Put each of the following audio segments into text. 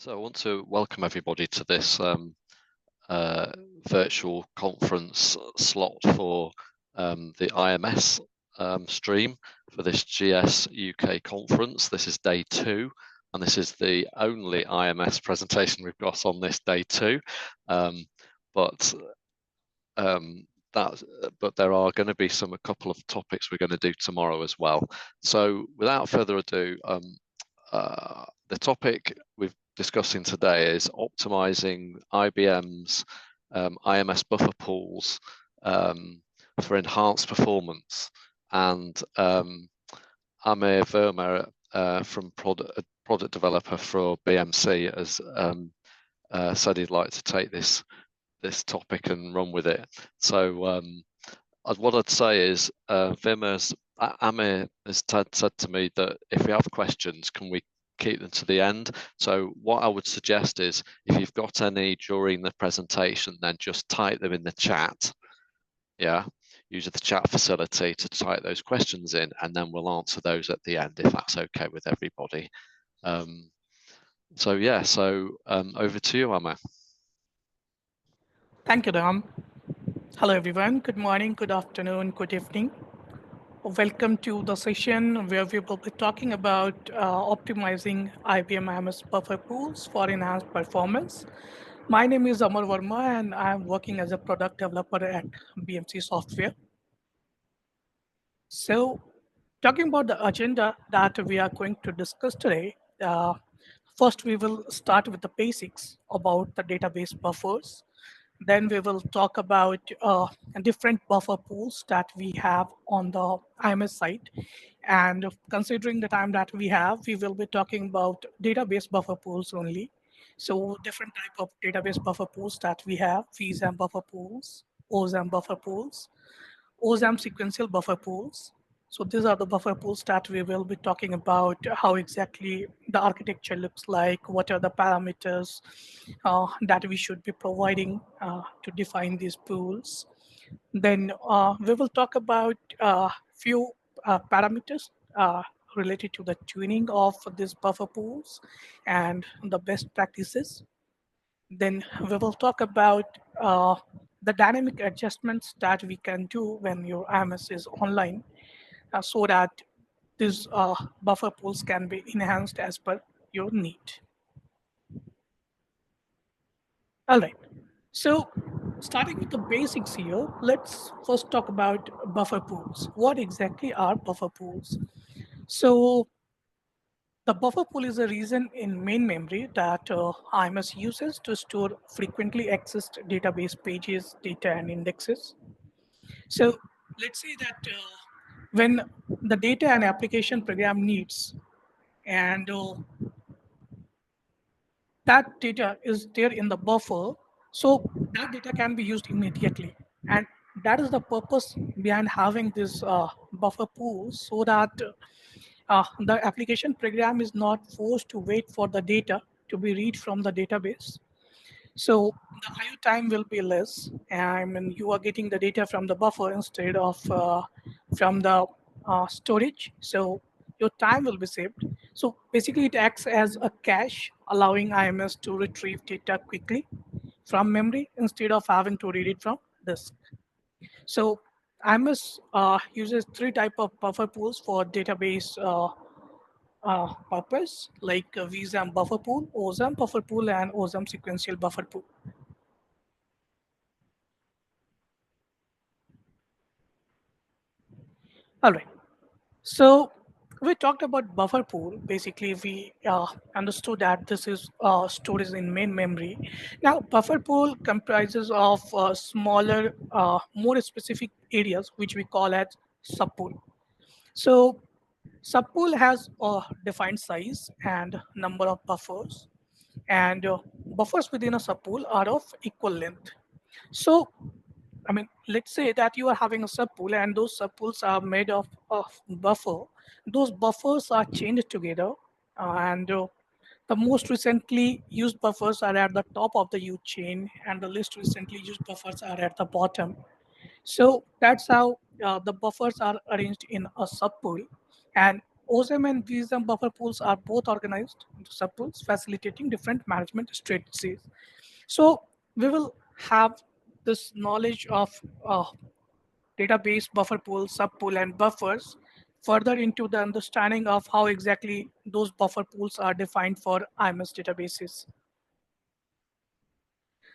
So I want to welcome everybody to this virtual conference slot for the IMS stream for this GS UK conference. This is day 2, and this is the only IMS presentation we've got on this day 2. But there are going to be a couple of topics we're going to do tomorrow as well. So without further ado, the topic we're discussing today is optimizing IBM's IMS buffer pools for enhanced performance. And Amir Verma from product developer for BMC has said he'd like to take this topic and run with it. So what I'd say is Amir has said to me that if we have questions, can we keep them to the end? So what I would suggest is if you've got any during the presentation, then just type them in the chat. Yeah, use the chat facility to type those questions in, and then we'll answer those at the end if that's okay with everybody. So yeah, over to you, Amir. Thank you, Ram. Hello, everyone. Good morning, good afternoon, good evening. Welcome to the session where we will be talking about optimizing IBM IMS buffer pools for enhanced performance. My name is Amar Verma, and I'm working as a product developer at BMC Software. So, talking about the agenda that we are going to discuss today, first we will start with the basics about the database buffers. Then we will talk about different buffer pools that we have on the IMS side. And considering the time that we have, we will be talking about database buffer pools only. So different type of database buffer pools that we have: VSAM buffer pools, OSAM buffer pools, OSAM sequential buffer pools. So these are the buffer pools that we will be talking about, how exactly the architecture looks like, what are the parameters that we should be providing to define these pools. Then we will talk about a few parameters related to the tuning of these buffer pools and the best practices. Then we will talk about the dynamic adjustments that we can do when your IMS is online so that these buffer pools can be enhanced as per your need. All right. So starting with the basics here, let's first talk about buffer pools. What exactly are buffer pools? So the buffer pool is a region in main memory that IMS uses to store frequently accessed database pages, data, and indexes. So let's say that when the data and application program needs, and that data is there in the buffer, so that data can be used immediately. And that is the purpose behind having this buffer pool, so that the application program is not forced to wait for the data to be read from the database. So the IO time will be less, and you are getting the data from the buffer instead of from the storage. So your time will be saved. So basically, it acts as a cache, allowing IMS to retrieve data quickly from memory instead of having to read it from disk. So IMS uses 3 types of buffer pools for database purpose, like VSAM buffer pool, OSAM buffer pool, and OSAM sequential buffer pool. All right. So we talked about buffer pool. Basically, we understood that this is storage in main memory. Now, buffer pool comprises of smaller, more specific areas, which we call as subpool. So subpool has a defined size and number of buffers, and buffers within a subpool are of equal length. So I mean, let's say that you are having a subpool and those subpools are made of buffer. Those buffers are chained together, and the most recently used buffers are at the top of the U chain, and the least recently used buffers are at the bottom. So that's how the buffers are arranged in a subpool. And OSM and VSM buffer pools are both organized into subpools, facilitating different management strategies. So we will have this knowledge of database, buffer pool, subpool, and buffers further into the understanding of how exactly those buffer pools are defined for IMS databases.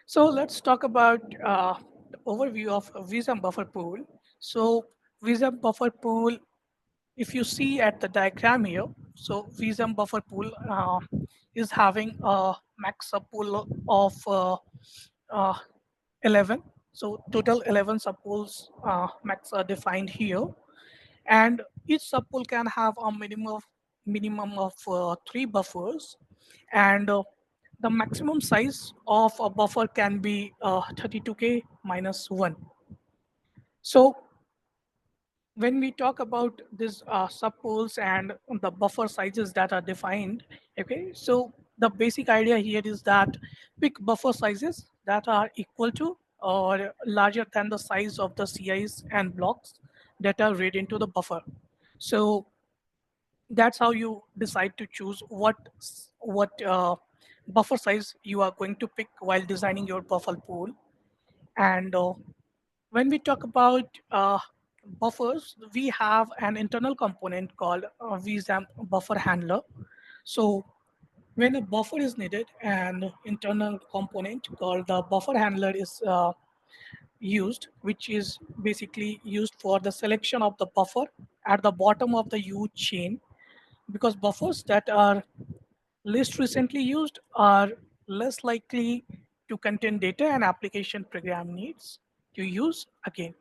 So let's talk about the overview of a VSM buffer pool. So VSM buffer pool, if you see at the diagram here, so VSM buffer pool is having a max subpool of uh, 11. So total 11 subpools max are defined here, and each subpool can have a minimum of 3 buffers, and the maximum size of a buffer can be 32K minus 1. So when we talk about these subpools and the buffer sizes that are defined, okay, so the basic idea here is that pick buffer sizes that are equal to or larger than the size of the CIs and blocks that are read into the buffer. So that's how you decide to choose what buffer size you are going to pick while designing your buffer pool. And when we talk about buffers, we have an internal component called VSAM buffer handler. So when a buffer is needed, an internal component called the buffer handler is used, which is basically used for the selection of the buffer at the bottom of the U chain, because buffers that are least recently used are less likely to contain data and application program needs to use again.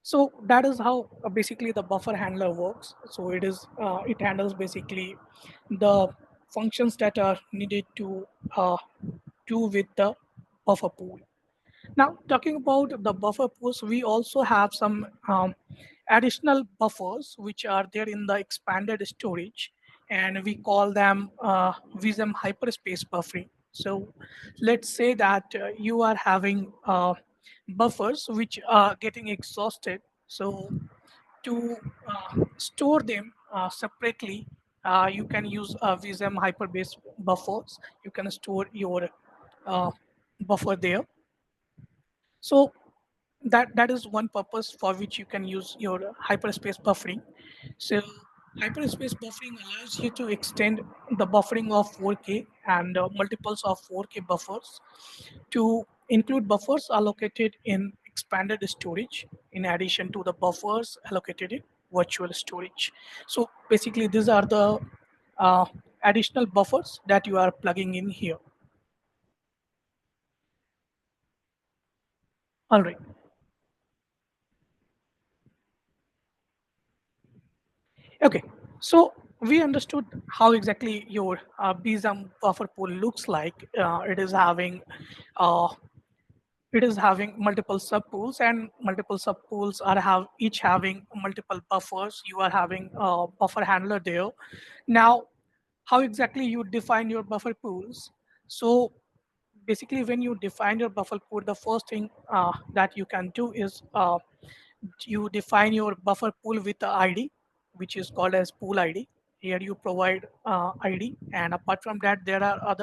So that is how basically the buffer handler works. So it handles basically the functions that are needed to do with the buffer pool. Now, talking about the buffer pools, we also have some additional buffers which are there in the expanded storage, and we call them VSM hyperspace buffering. So let's say that you are having buffers which are getting exhausted. So to store them separately, you can use VSM hyperspace buffers. You can store your uh, buffer there. So that is one purpose for which you can use your hyperspace buffering. So hyperspace buffering allows you to extend the buffering of 4K and multiples of 4K buffers to include buffers allocated in expanded storage in addition to the buffers allocated in virtual storage. So basically these are the uh, additional buffers that you are plugging in here. All right. Okay, so we understood how exactly your BSM buffer pool looks like. Uh, it is having multiple subpools, and multiple subpools are each having multiple buffers. You are having a buffer handler there. Now, how exactly you define your buffer pools? So basically, when you define your buffer pool, the first thing that you can do is you define your buffer pool with the ID, which is called as pool ID. Here you provide ID, and apart from that, there are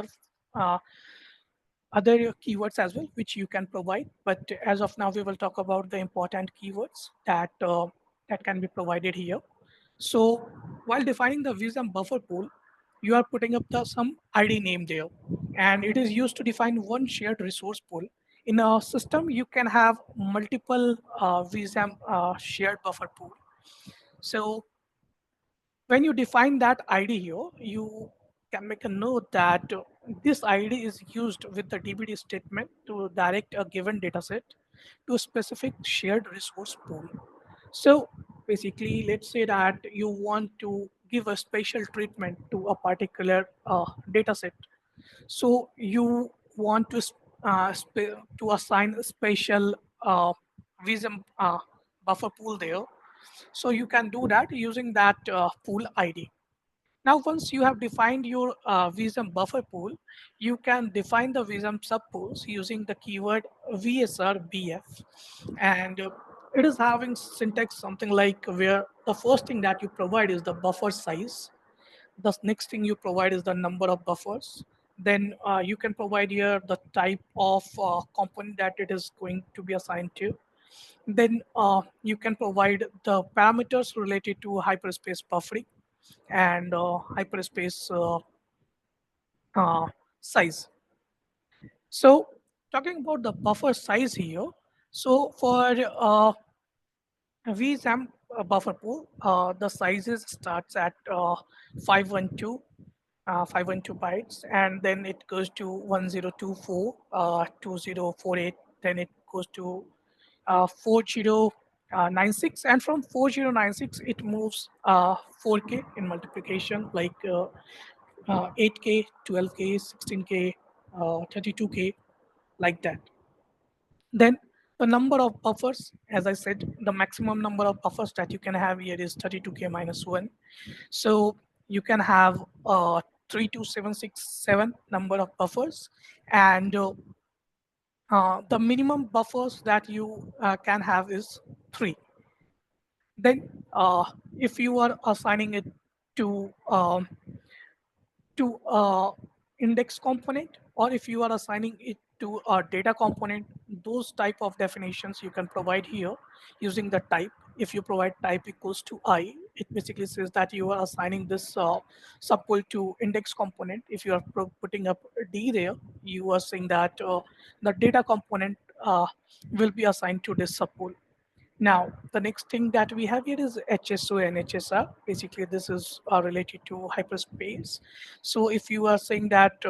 uh, other keywords as well, which you can provide. But as of now, we will talk about the important keywords that can be provided here. So while defining the VSM buffer pool, you are putting up some ID name there, and it is used to define one shared resource pool. In a system, you can have multiple VSM shared buffer pool. So when you define that ID here, you can make a note that this ID is used with the DBD statement to direct a given dataset to a specific shared resource pool. So basically, let's say that you want to give a special treatment to a particular data set. So you want to assign a special VSM buffer pool there. So you can do that using that pool ID. Now, once you have defined your VSM buffer pool, you can define the VSM subpools using the keyword VSRBF. And it is having syntax something like where the first thing that you provide is the buffer size. The next thing you provide is the number of buffers. Then you can provide here the type of component that it is going to be assigned to. Then you can provide the parameters related to hyperspace buffering and hyperspace uh, size. So talking about the buffer size here, so for VSAM buffer pool, the sizes starts at 512, 512 bytes, and then it goes to 1024, 2048, then it goes to 4096, and from 4096 it moves 4K in multiplication, like 8K, 12K, 16K, 32K, like that. Then the number of buffers, as I said, the maximum number of buffers that you can have here is 32K minus 1. So you can have 32767 number of buffers, and the minimum buffers that you can have is 3. Then if you are assigning it to index component, or if you are assigning it to a data component, those type of definitions you can provide here using the type. If you provide type equals to I, it basically says that you are assigning this subpool to index component. If you are putting up D there, you are saying that the data component will be assigned to this subpool. Now, the next thing that we have here is HSO and HSR. Basically, this is related to hyperspace. So if you are saying that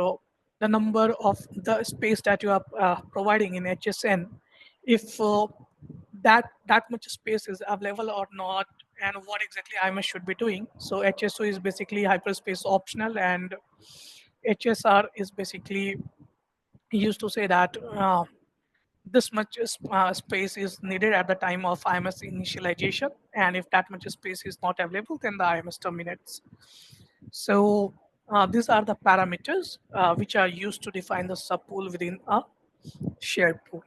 the number of the space that you are providing in HSN, if that much space is available or not, and what exactly IMS should be doing. So HSO is basically hyperspace optional, and HSR is basically used to say that this much space is needed at the time of IMS initialization, and if that much space is not available, then the IMS terminates. So these are the parameters which are used to define the subpool within a shared pool.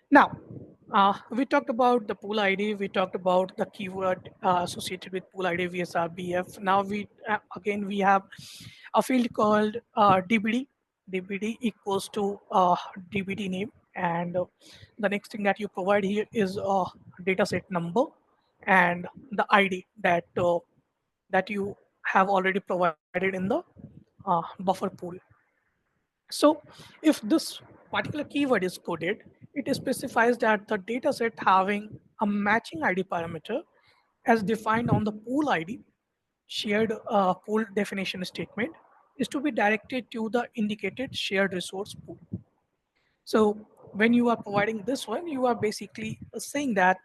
Now, we talked about the pool ID. We talked about the keyword associated with pool ID VSRBF. Now again we have a field called DBD. DBD equals to DBD name, and the next thing that you provide here is a dataset number and the ID that you have already provided in the buffer pool. So if this particular keyword is coded, it specifies that the dataset having a matching ID parameter as defined on the pool ID shared pool definition statement is to be directed to the indicated shared resource pool. So when you are providing this one, you are basically saying that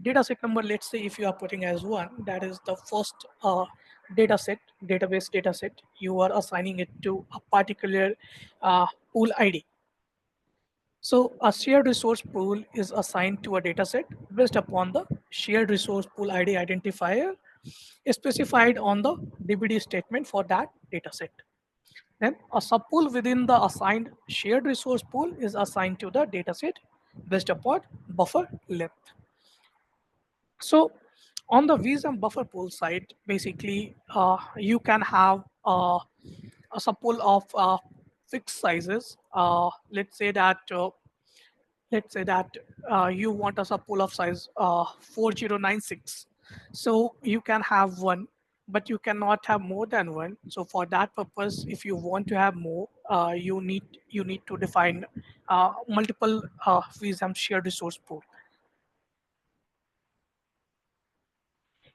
data set number, let's say if you are putting as one, that is the first data set, database data set, you are assigning it to a particular pool ID. So a shared resource pool is assigned to a data set based upon the shared resource pool ID identifier specified on the DBD statement for that data set. Then a subpool within the assigned shared resource pool is assigned to the dataset based upon buffer length. So on the VSM buffer pool side, basically you can have a subpool of fixed sizes. Let's say that you want a subpool of size 4096. So you can have one, but you cannot have more than one. So for that purpose, if you want to have more, you need to define multiple VSM shared resource pool.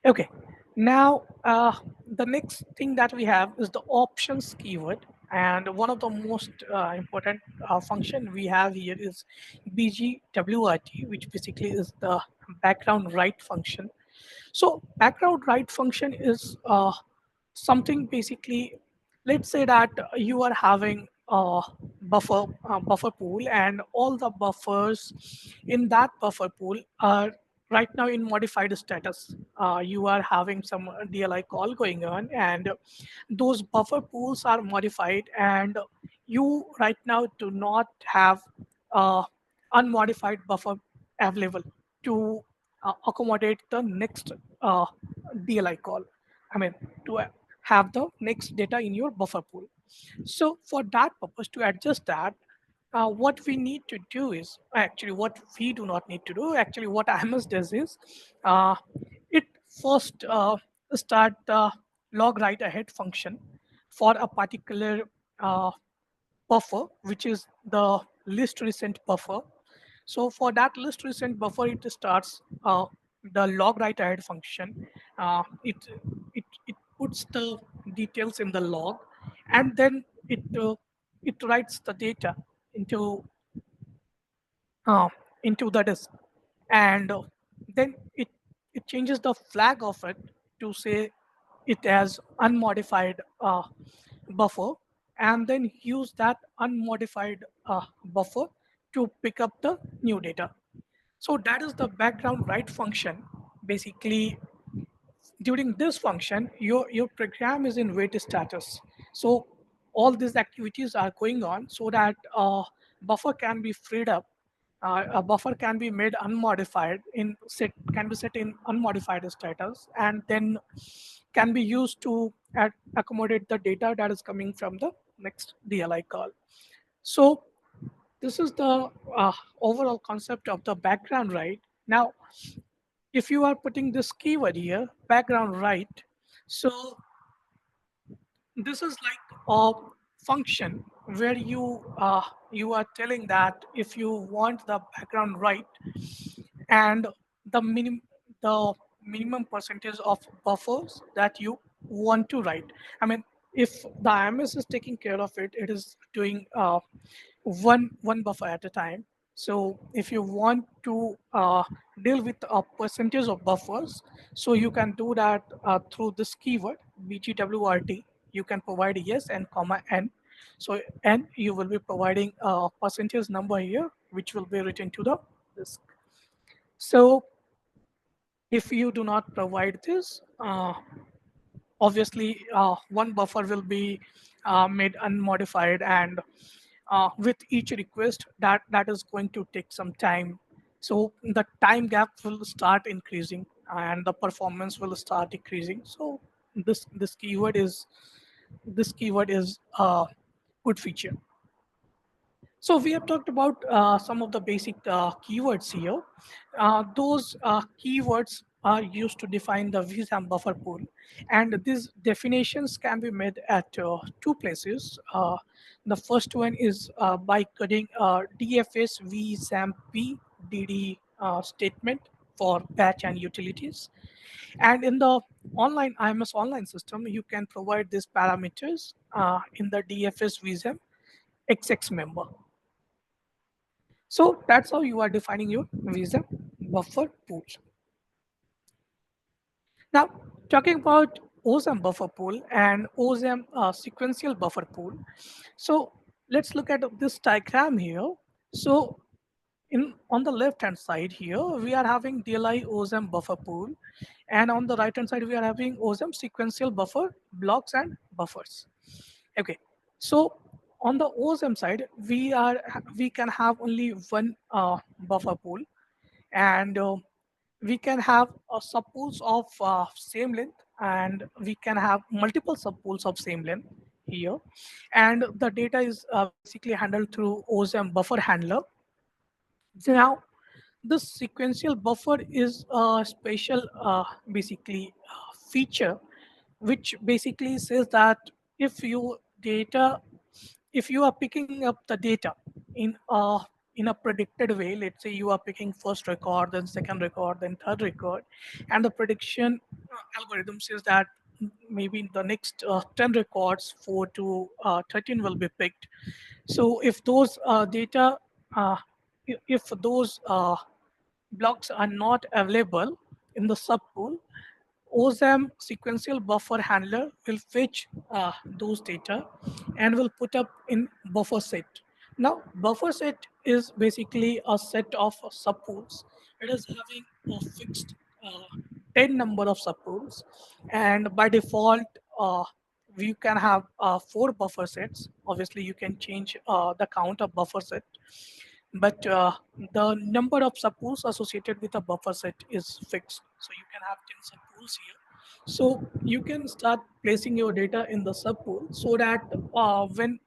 Okay, now the next thing that we have is the options keyword, and one of the most important function we have here is BGWRT, which basically is the background write function. So background write function is something basically, let's say that you are having a buffer pool, and all the buffers in that buffer pool are right now in modified status. You are having some DLI call going on, and those buffer pools are modified, and you right now do not have uh, unmodified buffer available to accommodate the next DLI call. I mean, to have the next data in your buffer pool. So for that purpose, to adjust that, what we need to do is actually what we do not need to do. Actually, what IMS does is it first start the log write ahead function for a particular uh, buffer, which is the list recent buffer. So for that list recent buffer, it starts the log write ahead function. It puts the details in the log, and then it writes the data into uh, into the disk, and then it changes the flag of it to say it as unmodified buffer, and then use that unmodified buffer to pick up the new data. So that is the background write function. Basically, during this function, your program is in wait status. So all these activities are going on so that buffer can be freed up. A buffer can be made unmodified in set can be set in unmodified status, and then can be used to accommodate the data that is coming from the next DLI call. So this is the overall concept of the background write. Now, if you are putting this keyword here, background write, so this is like a function where you are telling that if you want the background write and the minimum percentage of buffers that you want to write. I mean, if the IMS is taking care of it, it is doing one buffer at a time. So if you want to deal with a percentage of buffers, so you can do that through this keyword bgwrt. You can provide yes and comma n. So n, you will be providing a percentage number here, which will be written to the disk. So if you do not provide this, obviously one buffer will be made unmodified, and with each request that is going to take some time. So the time gap will start increasing and the performance will start decreasing. So this keyword is a good feature. So we have talked about some of the basic keywords here. Those keywords are used to define the vsam buffer pool, and these definitions can be made at two places. The first one is by coding dfs vsam p dd statement for batch and utilities. And in the online IMS online system, you can provide these parameters in the dfs vsam xx member. So that's how you are defining your visa buffer pools. Now, talking about OSM buffer pool and OSM sequential buffer pool. So let's look at this diagram here. So on the left hand side here, we are having DLI OSM buffer pool, and on the right hand side, we are having OSM sequential buffer blocks and buffers. Okay, so on the OSM side, we can have only one buffer pool, and we can have subpools of same length, and we can have multiple subpools of same length here, and the data is basically handled through OSM buffer handler. Now, this sequential buffer is a special basically feature which basically says that if you data if you are picking up the data in a predicted way, let's say you are picking first record, then second record, then third record, and the prediction algorithm says that maybe in the next 10 records 4 to 13 will be picked. So if those data uh, if those blocks are not available in the subpool, OSM sequential buffer handler will fetch those data and will put up in buffer set. Now, buffer set is basically a set of subpools. It is having a fixed 10 number of subpools, and by default, you can have 4 buffer sets. Obviously, you can change the count of buffer set. but the number of subpools associated with a buffer set is fixed. So you can have 10 subpools here. So you can start placing your data in the subpool so that when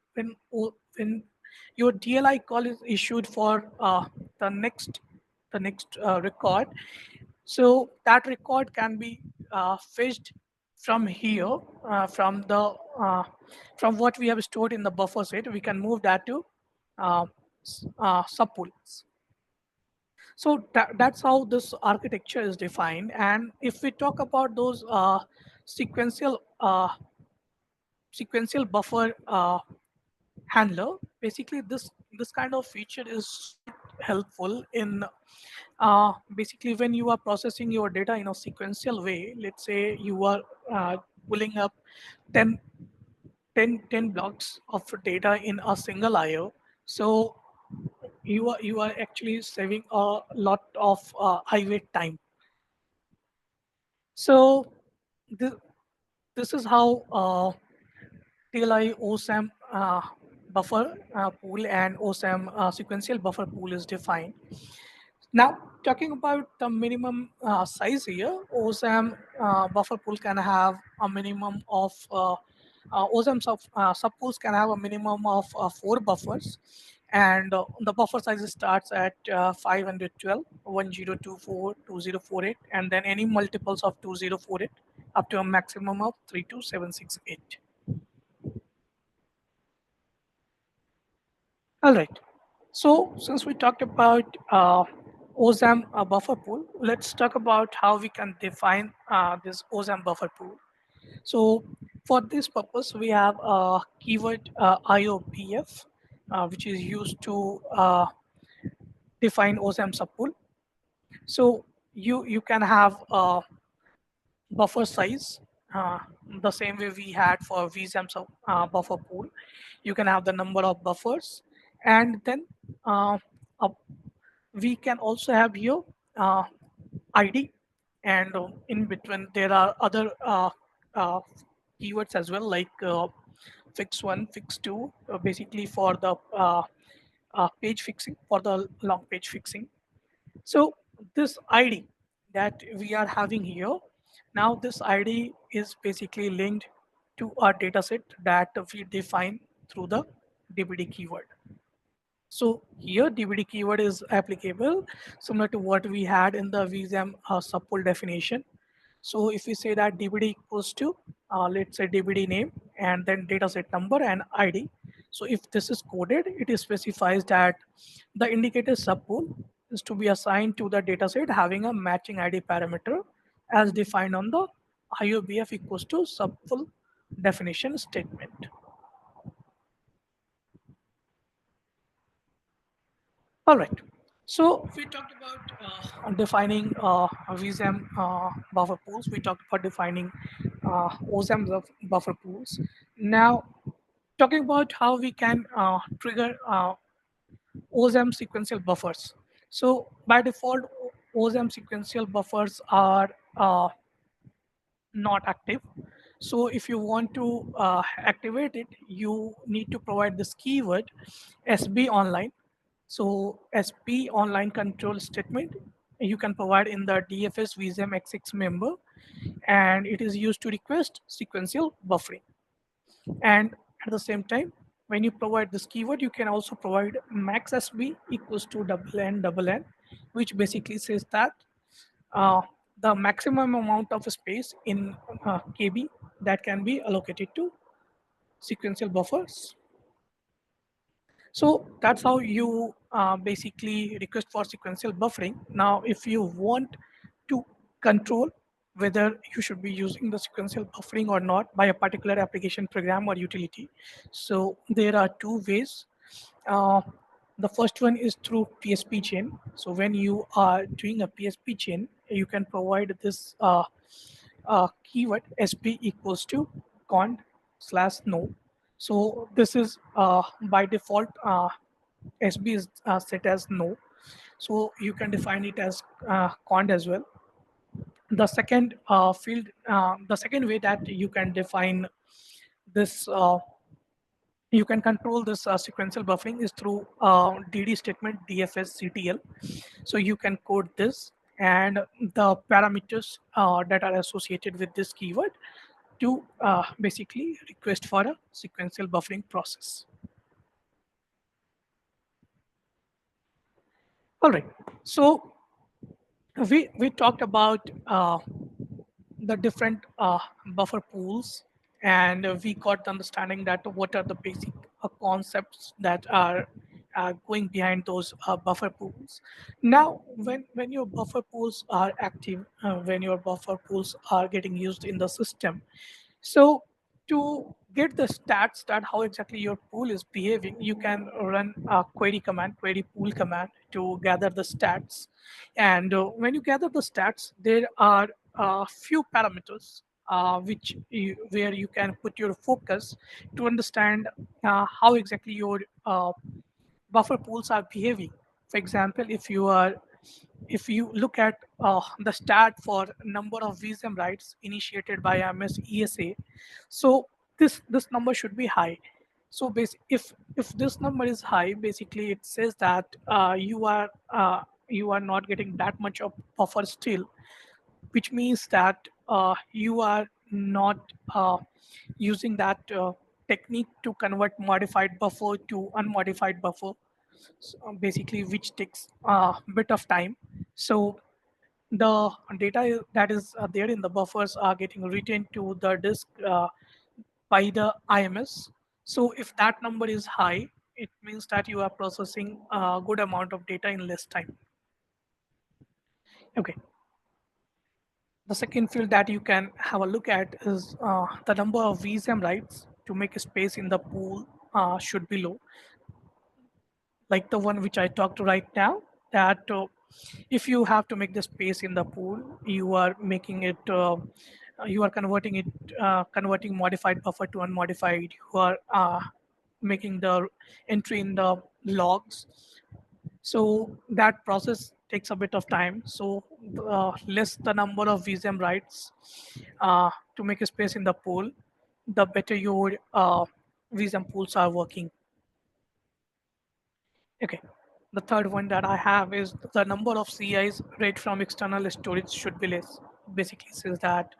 your DLI call is issued for the next record, so that record can be fetched from here, uh, from what we have stored in the buffer set. We can move that to subpools. So that's how this architecture is defined. And if we talk about those sequential buffer handler, basically this kind of feature is quite helpful in basically when you are processing your data in a sequential way. Let's say you are pulling up 10 10 blocks of data in a single IO. So you are actually saving a lot of wait time. So this, this is how TLI OSAM buffer pool and OSAM sequential buffer pool is defined. Now, talking about the minimum size here, OSAM buffer pool can have a minimum of OSAM subpools can have a minimum of 4 buffers, and the buffer size starts at 512, 1024, 2048, and then any multiples of 2048 up to a maximum of 32768. All right. So since we talked about OSAM buffer pool, let's talk about how we can define this OSAM buffer pool. So for this purpose, we have a keyword IOBF, which is used to define OSAM subpool. So you can have a buffer size uh, the same way we had for VSAM buffer pool. You can have the number of buffers, and then a we can also have here uh, ID, and in between there are other uh, keywords as well, like fix1, fix2, basically for the page fixing, for the long page fixing. So this ID that we are having here, now this ID is basically linked to a dataset that we define through the DBD keyword. So here DBD keyword is applicable similar to what we had in the VSAM subpool definition. So if we say that DBD equals to, let's say DBD name and then dataset number and ID. So if this is coded, it specifies that the indicator subpool is to be assigned to the dataset having a matching ID parameter as defined on the IOBF equals to subpool definition statement. All right. So we talked about defining VSAM buffer pools. We talked about defining OSAM buffer pools. Now, talking about how we can trigger OSAM sequential buffers. So by default, OSAM sequential buffers are not active. So if you want to activate it, you need to provide this keyword SB online. So SP online control statement you can provide in the DFS VSM X6 member, and it is used to request sequential buffering. And at the same time, when you provide this keyword, you can also provide max SB equals to double N, which basically says that uh, the maximum amount of space in KB that can be allocated to sequential buffers. So that's how you basically request for sequential buffering. Now, if you want to control whether you should be using the sequential buffering or not by a particular application program or utility, so there are two ways. Uh, the first one is through PSP chain. So when you are doing a PSP chain, you can provide this keyword SP equals to cond/no. So this is by default SB is set as no. So you can define it as cond as well. The second the second way that you can define this you can control this sequential buffering is through DD statement DFS CTL. So you can code this and the parameters that are associated with this keyword to basically request for a sequential buffering process. All right. So we talked about the different buffer pools, and we got the understanding that what are the basic concepts that are going behind those buffer pools. Now, when your buffer pools are active, when your buffer pools are getting used in the system, so to get the stats that how exactly your pool is behaving, you can run a query command, query pool command to gather the stats. And when you gather the stats, there are a few parameters where you can put your focus to understand how exactly your buffer pools are behaving. For example, if you look at the stat for number of VSM writes initiated by IMS ESA, so this number should be high. So if this number is high, basically it says that you are not getting that much of buffer still, which means that you are not using that technique to convert modified buffer to unmodified buffer, basically which takes a bit of time. So the data that is there in the buffers are getting written to the disk by the IMS. So if that number is high, it means that you are processing a good amount of data in less time. Okay. The second field that you can have a look at is the number of VSM writes to make a space in the pool should be low, like the one which I talked right now, that if you have to make the space in the pool, you are making it, you are converting it, converting modified buffer to unmodified, you are making the entry in the logs. So that process takes a bit of time. So less the number of VSM writes to make a space in the pool, the better your VSM pools are working. Okay. The third one that I have is the number of CIs read from external storage should be less. Basically says that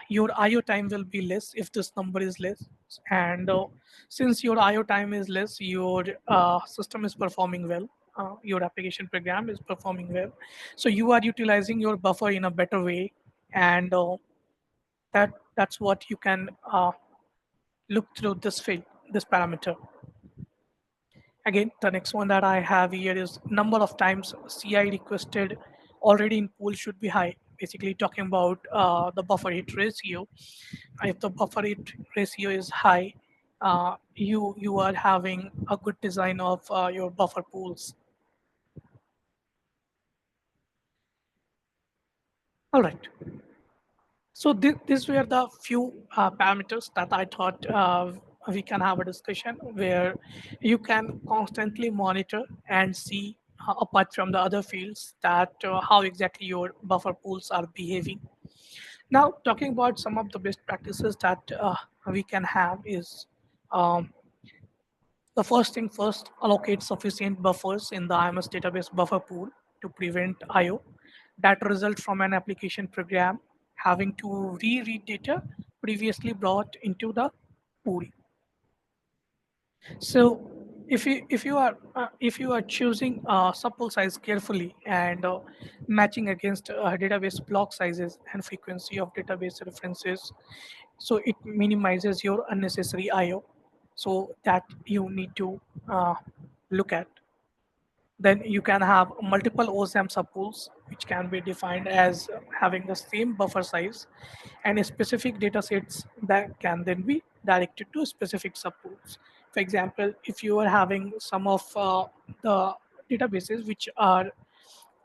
your IO time will be less if this number is less. And since your IO time is less, your system is performing well. Your application program is performing well. So you are utilizing your buffer in a better way. And that's what you can look through this field, this parameter. Again, the next one that I have here is number of times CI requested already in pool should be high. Basically talking about the buffer hit ratio. If the buffer hit ratio is high, you are having a good design of your buffer pools. All right. So these were the few parameters that I thought we can have a discussion where you can constantly monitor and see apart from the other fields that how exactly your buffer pools are behaving. Now, talking about some of the best practices that we can have is um, the first thing first, allocate sufficient buffers in the IMS database buffer pool to prevent IO that result from an application program having to reread data previously brought into the pool. So if you are choosing subpool size carefully and matching against database block sizes and frequency of database references, so it minimizes your unnecessary IO. So that you need to look at. Then you can have multiple OSAM subpools, which can be defined as having the same buffer size and specific data sets that can then be directed to specific subpools. For example, if you are having some of the databases which are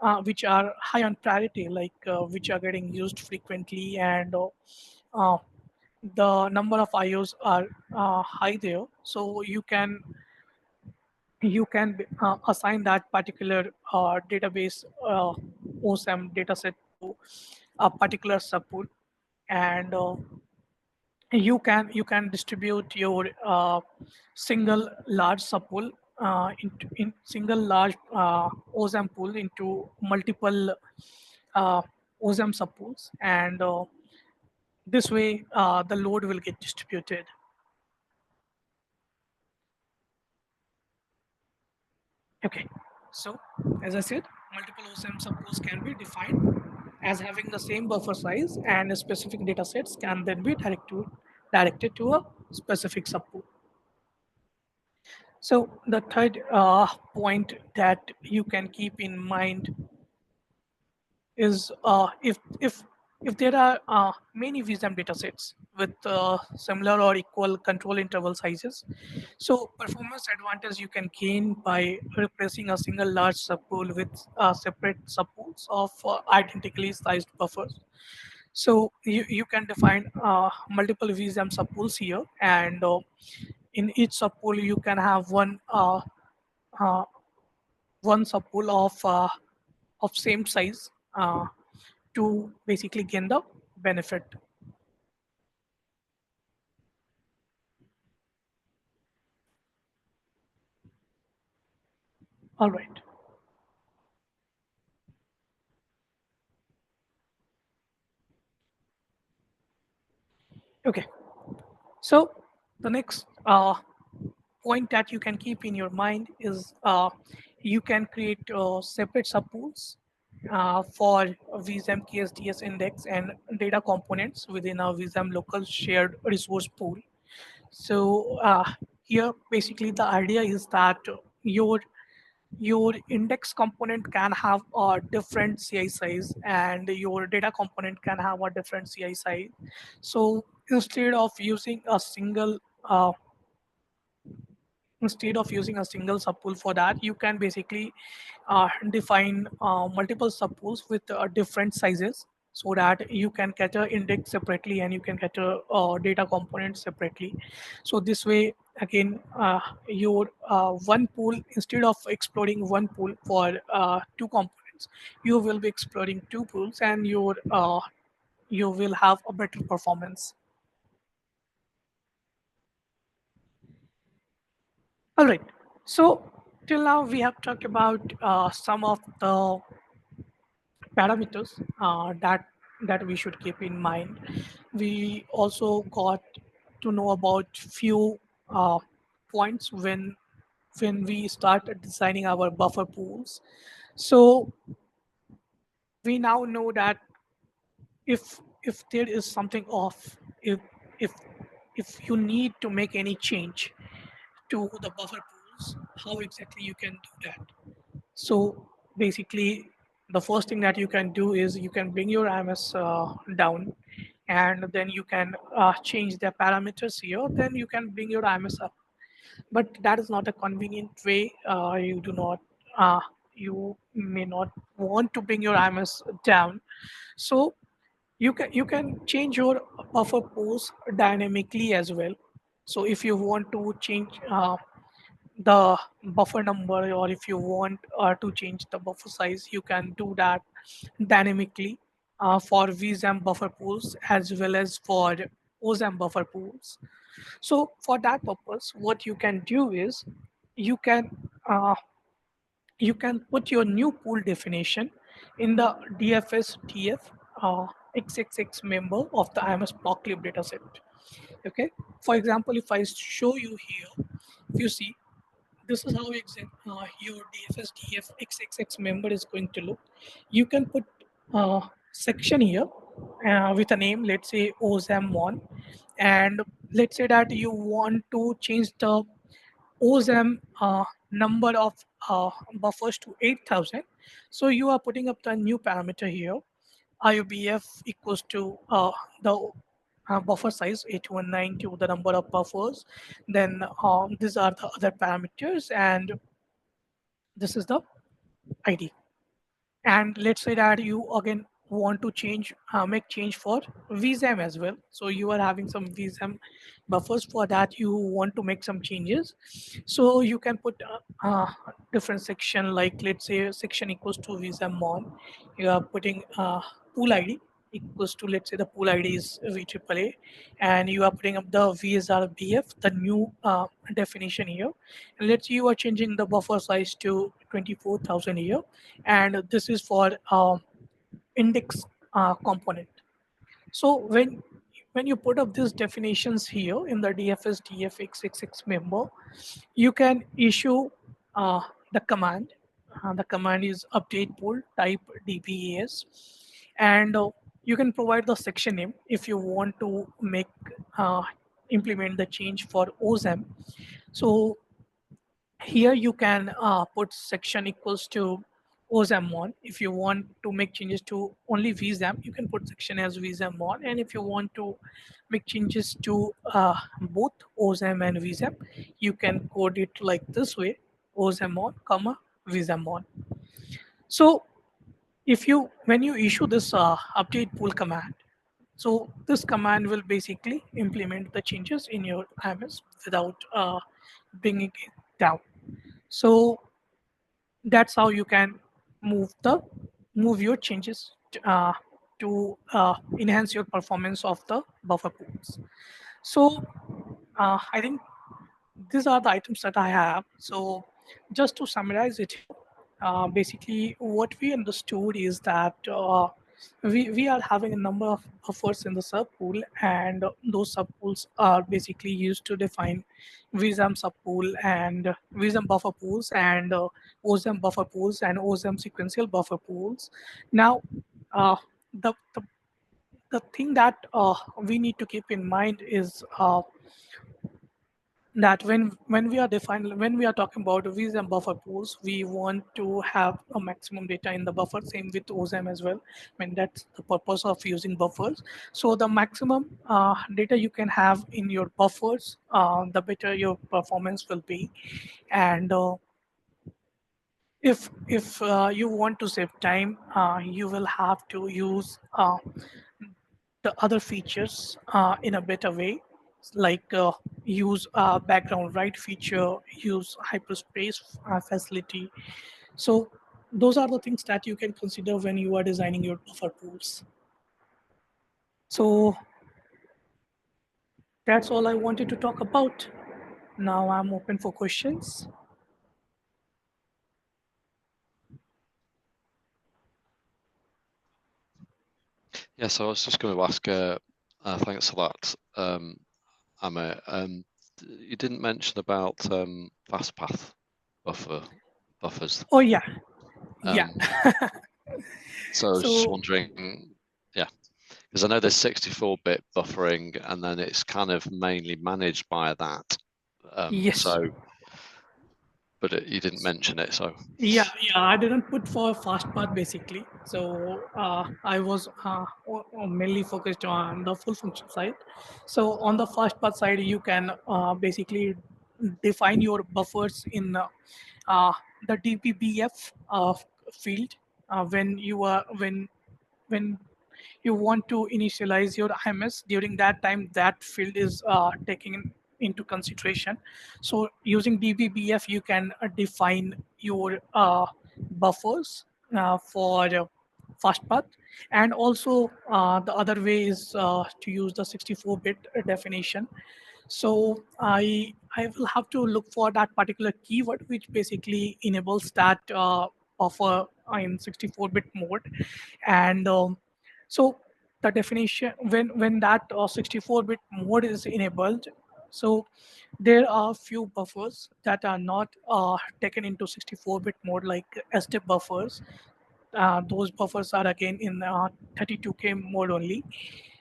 high on priority, like which are getting used frequently, and uh, the number of IOs are high there, so you can assign that particular database OSAM dataset to a particular subpool, and you can distribute your single large subpool in single large OSM pool into multiple uh, OSM subpools, and this way the load will get distributed. Okay, so as I said, multiple OSM subpools can be defined as having the same buffer size, and specific data sets can then be directed to a specific subpool. So the third point that you can keep in mind is if there are many VSM datasets with similar or equal control interval sizes, so performance advantage you can gain by replacing a single large subpool with separate subpools of identically sized buffers. So you can define multiple VSM subpools here, and in each subpool you can have uh, one subpool of same size to basically gain the benefit. All right. Okay. So the next point that you can keep in your mind is you can create separate subpools for VSM KSDS index and data components within a VSM local shared resource pool. So here, basically, the idea is that your your index component can have a different CI size, and your data component can have a different CI size. So uh, instead of using a single subpool for that, you can basically define multiple subpools with different sizes, so that you can cater index separately and you can cater data components separately. So this way, again, your one pool, instead of exploring one pool for two components, you will be exploring two pools, and you will have a better performance. All right. So till now we have talked about some of the parameters that we should keep in mind. We also got to know about few points when we start designing our buffer pools. So we now know that if there is something off, if if you need to make any change to the buffer pools, how exactly you can do that. So basically, the first thing that you can do is you can bring your IMS down, and then you can change the parameters here. Then you can bring your IMS up. But that is not a convenient way. Uh, you may not want to bring your IMS down. So you can change your buffer pools dynamically as well. So if you want to change the buffer number, or if you want to change the buffer size, you can do that dynamically for VSAM buffer pools as well as for OSAM buffer pools. So for that purpose, what you can do is you can uh, you can put your new pool definition in the DFS TF XXX member of the IMS block lib dataset. Okay. For example, if I show you here, if you see, this is how your DFS DF XXX member is going to look. You can put section here with a name, let's say OSM1, and let's say that you want to change the OSM number of buffers to 8,000. So you are putting up the new parameter here, IUBF equals to the buffer size 819 to the number of buffers. Then these are the other parameters, and this is the ID. And let's say that you again want to make change for VSAM as well. So you are having some VSAM buffers, for that you want to make some changes. So you can put different section, like let's say section equals to VSAM mon. You are putting pool ID, equals to, let's say the pool ID is VAAA, and you are putting up the VSRBF, the new definition here. And let's say you are changing the buffer size to 24,000 here, and this is for index component. So when you put up these definitions here in the DFS DFXXX member, you can issue the command. The command is update pool type dbas, and you can provide the section name if you want to make uh, implement the change for OSM. So here you can put section equals to OSM1. If you want to make changes to only VSAM, you can put section as VSAM1. And if you want to make changes to both OSM and VSAM, you can code it like this way: OSM1, comma VSAM1. So if you when you issue this update pool command, so this command will basically implement the changes in your IMS without bringing it down. So that's how you can move your changes to enhance your performance of the buffer pools. So I think these are the items that I have. So just to summarize it, basically what we understood is that we are having a number of buffers in the subpool, and those subpools are basically used to define VSAM subpool and VSAM buffer pools and OSM buffer pools and OSM sequential buffer pools. Now, uh, the, the the thing that we need to keep in mind is that when we are talking about vs and buffer pools, we want to have a maximum data in the buffer. Same with OSM as well. I mean, that's the purpose of using buffers. So the maximum data you can have in your buffers, the better your performance will be. And if you want to save time, you will have to use the other features in a better way, like use background write feature, use hyperspace facility. So those are the things that you can consider when you are designing your buffer pools. So that's all I wanted to talk about. Now I'm open for questions. Yeah, so I was just going to ask, thanks for that, Amir. You didn't mention about fast buffers. Oh yeah, yeah. So I was just So wondering, yeah, because I know there's 64-bit buffering, and then it's kind of mainly managed by that. yes. So, but you didn't mention it, so. Yeah, I didn't put for fast path basically. So I was mainly focused on the full function side. So on the fast path side, you can basically define your buffers in uh, the DPBF field when you want to initialize your IMS. During that time, that field is taken into consideration. So using DBBF, you can define your buffers for fast path. And also the other way is to use the 64-bit definition. So I will have to look for that particular keyword, which basically enables that buffer in 64-bit mode. And so the definition, when that 64-bit mode is enabled, so there are few buffers that are not taken into 64-bit mode, like step buffers. Those buffers are again in 32K mode only.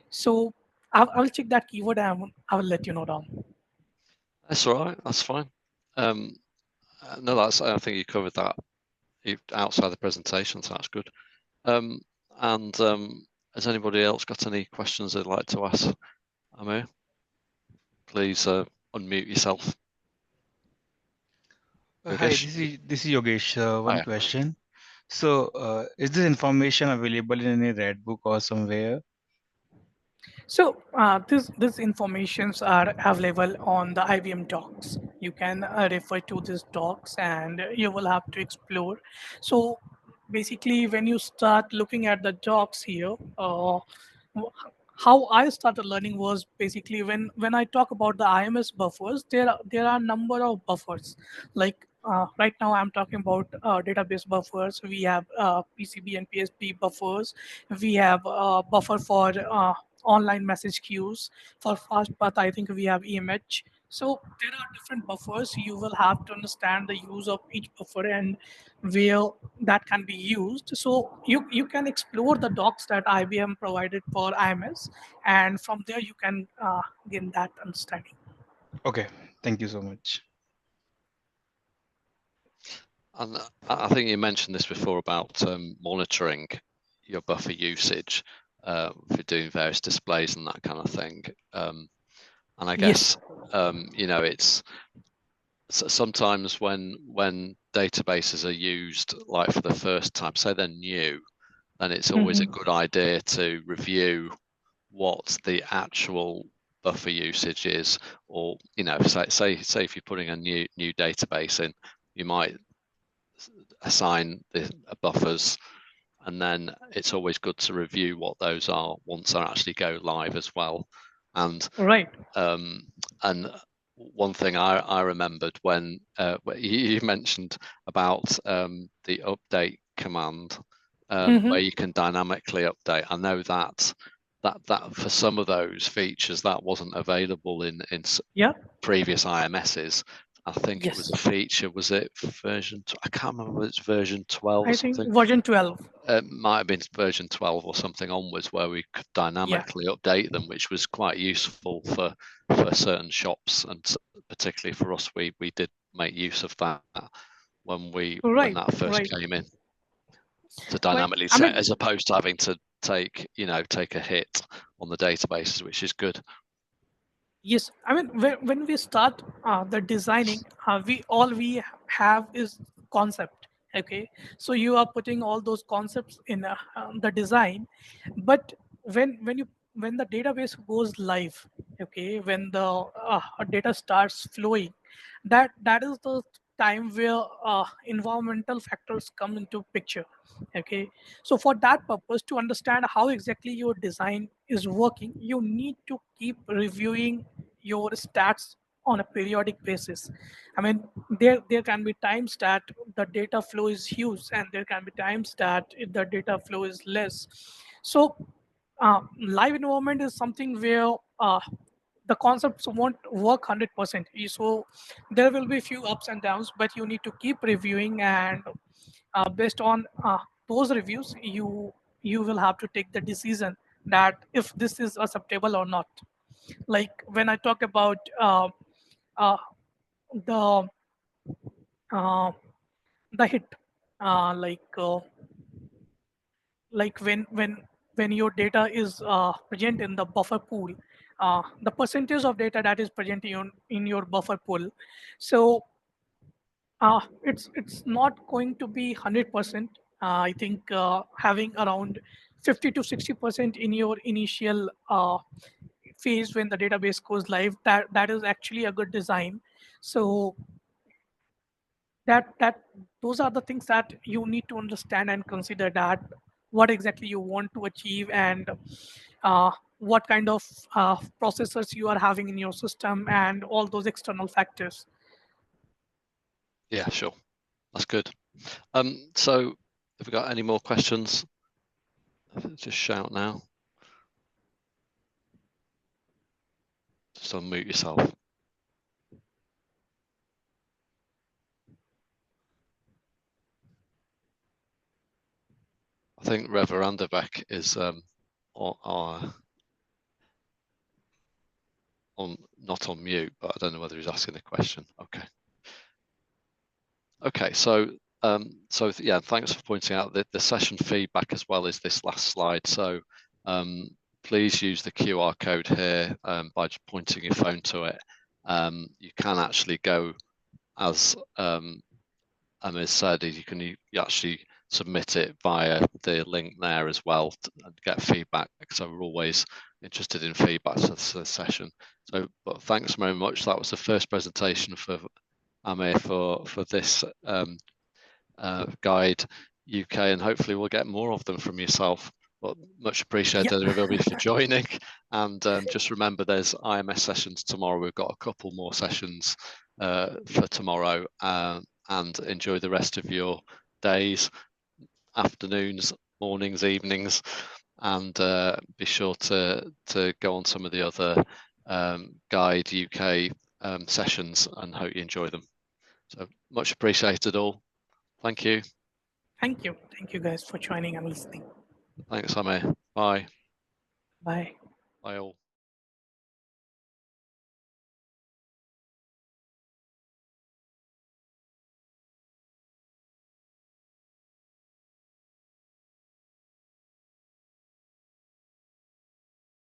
So I'll check that keyword and I will let you know down. That's all right. That's fine. No, I think you covered that outside the presentation, so that's good. And has anybody else got any questions they'd like to ask Amir? Please unmute yourself. Hi, Yogesh? this is Yogesh. One Hiya. question. So, is this information available in any red book or somewhere? So this informations are available on the IBM docs. You can refer to these docs and you will have to explore. So basically when you start looking at the jobs here, how I started learning was basically when I talk about the IMS buffers, there are number of buffers. Like right now I'm talking about database buffers. We have PCB and PSP buffers. We have buffer for online message queues. For fast path, I think we have EMH. So there are different buffers. You will have to understand the use of each buffer and where that can be used. So you can explore the docs that IBM provided for IMS, and from there you can gain that understanding. Okay, thank you so much. And I think you mentioned this before about monitoring your buffer usage for doing various displays and that kind of thing. And I guess it's sometimes when databases are used like for the first time, say they're new, then it's always a good idea to review what the actual buffer usage is, or say if you're putting a new database in, you might assign the buffers, and then it's always good to review what those are once they actually go live as well. And right. And one thing I remembered when you mentioned about the update command, where you can dynamically update. I know that for some of those features that wasn't available in previous IMSs. I think it was a feature. Was it version? I can't remember. It's version 12 or something. I think version 12. It might have been version 12 or something onwards, where we could dynamically update them, which was quite useful for certain shops, and particularly for us, we did make use of that when that first came in, to dynamically set, as opposed to having to take a hit on the databases, which is good. Yes, I mean when we start the designing, we have is concept. Okay, so you are putting all those concepts in the design, but when the database goes live, okay, when the data starts flowing, that is the time where environmental factors come into picture. Okay, so for that purpose, to understand how exactly your design is working, you need to keep reviewing your stats on a periodic basis. I mean, there can be times that the data flow is huge, and there can be times that the data flow is less. So live environment is something where the concepts won't work 100%. So there will be few ups and downs, but you need to keep reviewing, and based on those reviews, you will have to take the decision that if this is acceptable or not. Like when I talk about uh, the uh, the hit, like when your data is present in the buffer pool, the percentage of data that is present in your buffer pool. So it's not going to be 100%. I think having around 50 to 60% in your initial phase when the database goes live, that is actually a good design. So that those are the things that you need to understand and consider, that what exactly you want to achieve, and what kind of processors you are having in your system, and all those external factors. Yeah, sure, that's good. So if we got any more questions, just shout now. Just unmute yourself. I think Reverendabek is not on mute, but I don't know whether he's asking a question. Okay, so yeah, thanks for pointing out the session feedback as well as this last slide. So please use the QR code here by just pointing your phone to it. You can actually go, as Amir said, you actually submit it via the link there as well and get feedback. So we're always interested in feedback for the session. So, but thanks very much. That was the first presentation for Amir for this guide. UK, and hopefully we'll get more of them from yourself. But much appreciated everybody for joining, and just remember there's IMS sessions tomorrow. We've got a couple more sessions for tomorrow, and enjoy the rest of your days, afternoons, mornings, evenings, and be sure to go on some of the other Guide UK sessions, and hope you enjoy them. So much appreciated all. Thank you. Thank you. Thank you guys for joining and listening. Thanks, Amir. Bye. Bye. Bye all.